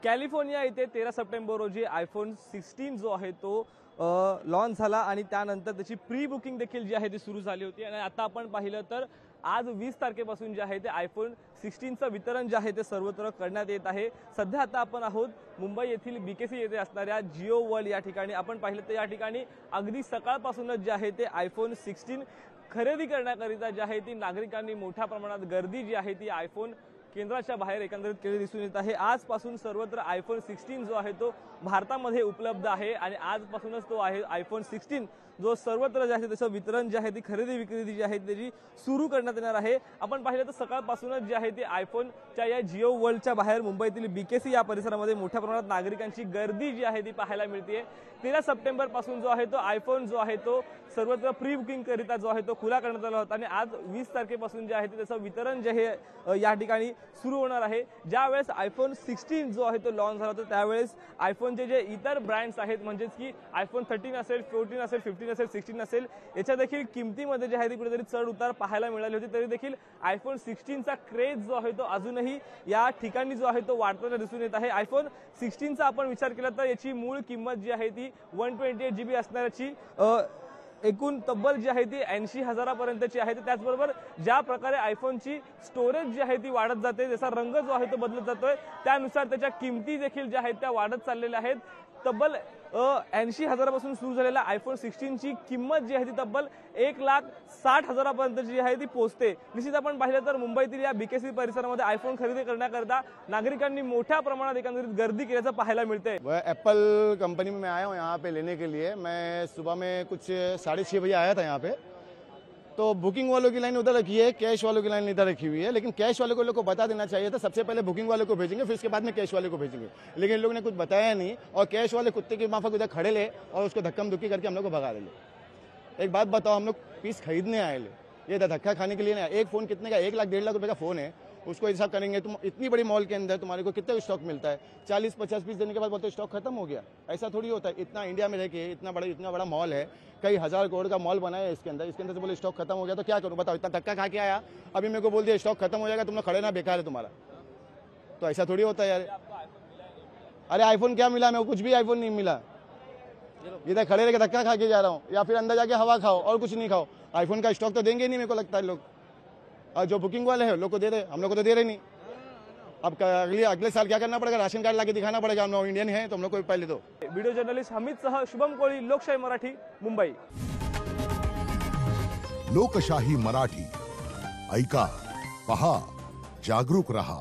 California येथे 13 September रोजी iPhone 16 जो आहे तो लॉन्च झाला आणि त्यानंतर त्याची प्री बुकिंग देखील जी आहे ती सुरू झाली होती। आणि आता आपण पाहिलं तर आज 20 तारखेपासून जे आहे ते आयफोन 16चं वितरण जे आहे ते सर्वत्र करण्यात येत आहे। सध्या आता आपण आहोत मुंबई येथील बीकेसी येथे असणाऱ्या जिओ वर्ल्ड या ठिकाणी। आपण पाहिलं तर या ठिकाणी अगदी सकाळपासूनच जे आहे ते आयफोन 16 खरेदी करण्याकरिता जे आहे ती नागरिकांनी मोठ्या प्रमाणात गर्दी जी आहे ती आयफोन केंद्राच्या बाहेर एकंदरीत केली दिसून येत आहे। आजपासून सर्वत्र आयफोन 16 जो आहे तो भारतामध्ये उपलब्ध आहे आणि आजपासूनच तो आहे आयफोन 16 जो सर्वत्र जे आहे त्याचं वितरण जे आहे ती खरेदी विक्री जी आहे त्याची सुरू करण्यात येणार आहे। आपण पाहिलं तर सकाळपासूनच जे आहे ते आयफोनच्या या जिओ वर्ल्डच्या बाहेर मुंबईतील बीकेसी या परिसरामध्ये मोठ्या प्रमाणात नागरिकांची गर्दी जी आहे ती पाहायला मिळते। 13 सप्टेंबर पासून जो आहे तो आयफोन जो आहे तो सर्वत्र प्री बुकिंग करिता जो आहे तो खुला करण्यात आला होता आणि आज 20 तारखेपासून जे आहे त्याचं वितरण जे आहे या ठिकाणी सुरू होणार आहे। ज्यावेळेस आयफोन 16 जो आहे तो लॉन्च झाला होता त्यावेळेस आयफोनचे जे इतर ब्रँड्स आहेत म्हणजेच की आयफोन 13 असेल 14 असेल 15 असेल 16 असेल याच्या देखील किमतीमध्ये जे आहे ती कुठेतरी चढ उतार पाहायला मिळाली होती। तरी देखील आयफोन 16चा क्रेज जो आहे तो अजूनही या ठिकाणी जो आहे तो वाढताना दिसून येत आहे। आयफोन 16चा आपण विचार केला तर याची मूळ किंमत जी आहे ती 128 GB असणाऱ्याची एकूण तब्बल जी आहे ती 80,000 पर्यंतची आहे। त्याचबरोबर ज्या प्रकारे आयफोनची स्टोरेज जी आहे ती वाढत जाते जसा रंग जो आहे तो बदलत जातोय त्यानुसार त्याच्या किमती देखील ज्या आहेत त्या वाढत चाललेल्या आहेत। तब्बल 80,000 पासून सुरू झालेल्या आयफोन 16 ची किंमत जी आहे ती तब्बल 1,60,000 पर्यंत जी आहे ती पोहोचते। निश्चित आपण पाहिलं तर मुंबईतील या बीकेसी परिसरामध्ये आयफोन खरेदी करण्याकरता नागरिकांनी मोठ्या प्रमाणात एकंदरीत गर्दी केल्याचं पाहायला मिळते। एप्पल कंपनी में मैं आया हूँ यहाँ पे लेने के लिए। मैं सुबह में कुछ 6:30 बजे आया था यहाँ पे, तो बुकिंग वालों की लाइन उधर रखी है, कैश वालों की लाइन इधर रखी हुई है। लेकिन कैश वालों को लोग को बता देना चाहिए था, सबसे पहले बुकिंग वालों को भेजेंगे फिर उसके बाद में कैश वाले को भेजेंगे, लेकिन इन लोगों ने कुछ बताया नहीं और कैश वाले कुत्ते की माफक उधर खड़े ले और उसको धक्कम धुक्की करके हम लोग को भगा ले। एक बात बताओ, हम लोग पीस खरीदने आए ले, ये धक्का खाने के लिए नहीं। एक फोन कितने का, 1 लाख 1.5 लाख रुपए का फोन है, उसको हिसाब करेंगे तुम इतनी बड़ी मॉल के अंदर तुम्हारे को कितना स्टॉक मिलता है, 40-50 पीस देने के बाद बोलते स्टॉक खत्म हो गया। ऐसा थोड़ी होता है। इतना इंडिया में रह के इतना बड़ा मॉल है, कई हजार करोड़ का मॉल बना है इसके अंदर से बोले स्टॉक खत्म हो गया तो क्या करूं बताओ। इतना धक्का खा के आया, अभी मेरे को बोल दिया स्टॉक खत्म हो जाएगा, तुम लोग खड़े ना, बेकार है तुम्हारा। तो ऐसा थोड़ी होता है यार। अरे आईफोन क्या मिला, मेरे को कुछ भी आईफोन नहीं मिला। इधर खड़े रह के धक्का खा के जा रहा हूँ या फिर अंदर जाके हवा खाओ और कुछ नहीं खाओ। आईफोन का स्टॉक तो देंगे नहीं मेरे को लगता है लोग, और जो बुकिंग वाले हैं लोग को दे रहे, हम लोग को तो दे रहे नहीं। अब अगले साल क्या करना पड़ेगा, राशन कार्ड लाके दिखाना पड़ेगा, हम लोग इंडियन हैं तो हम लोग को पहले दो। वीडियो जर्नलिस्ट हमीद सह शुभम कोळी, लोकशाही मराठी, मुंबई। लोकशाही मराठी ऐका, पहा, जागरूक रहा।